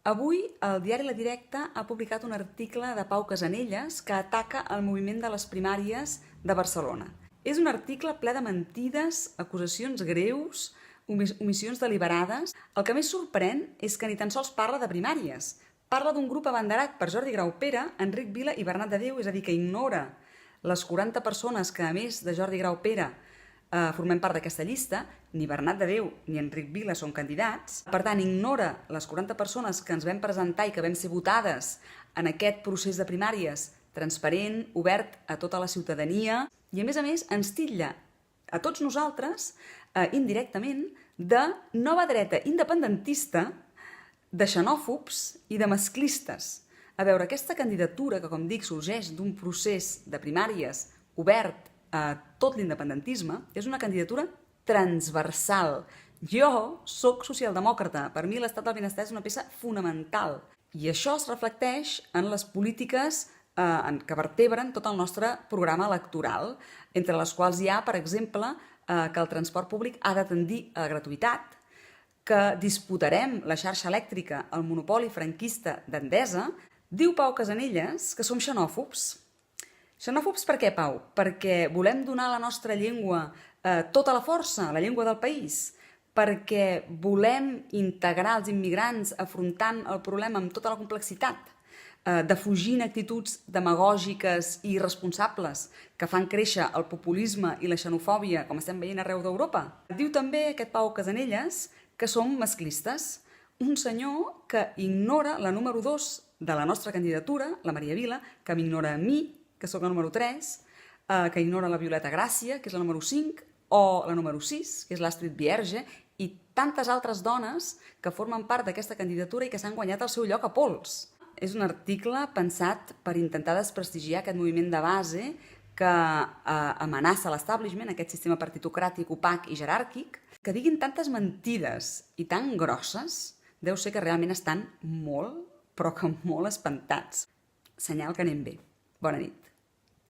Avui, el diari La Directa ha publicat un article de Pau Casanellas que ataca el moviment de les primàries de Barcelona. És un article ple de mentides, acusacions greus, omissions deliberades. El que més sorprèn és que ni tan sols parla de primàries. Parla d'un grup abanderat per Jordi Graupera, Enric Vila i Bernat de Déu, és a dir, que ignora les 40 persones que, a més de Jordi Graupera, formem part d'aquesta llista. Ni Bernat de Déu ni Enric Vila són candidats. Per tant, ignora les 40 persones que ens vam presentar i que vam ser votades en aquest procés de primàries transparent, obert a tota la ciutadania, i a més ens titlla a tots nosaltres, indirectament, de nova dreta independentista, de xenòfobs i de masclistes. A veure, aquesta candidatura, que com dic sorgeix d'un procés de primàries obert a tot l'independentisme, és una candidatura transversal. Jo sóc socialdemòcrata, per mi l'estat del benestar és una peça fonamental, i això es reflecteix en les polítiques que vertebren tot el nostre programa electoral, entre les quals hi ha, per exemple, que el transport públic ha de tendir a la gratuïtat, que disputarem la xarxa elèctrica al monopoli franquista d'Endesa. Diu Pau Casanellas que som xenòfobs. Xenòfobs per què, Pau? Perquè volem donar a la nostra llengua tota la força, la llengua del país, perquè volem integrar els immigrants afrontant el problema amb tota la complexitat, defugint actituds demagògiques i irresponsables que fan créixer el populisme i la xenofòbia, com estem veient arreu d'Europa. Diu també aquest Pau Casanellas que som masclistes, un senyor que ignora la número 2 de la nostra candidatura, la Maria Vila, que m'ignora a mi, que sóc la número 3, que ignora la Violeta Gràcia, que és la número 5, o la número 6, que és l'Astrid Vierge, i tantes altres dones que formen part d'aquesta candidatura i que s'han guanyat el seu lloc a pols. És un article pensat per intentar desprestigiar aquest moviment de base que amenaça l'establishment, aquest sistema partitocràtic, opac i jeràrquic. Que diguin tantes mentides i tan grosses deu ser que realment estan molt, però que molt espantats. Senyal que anem bé. Bona nit.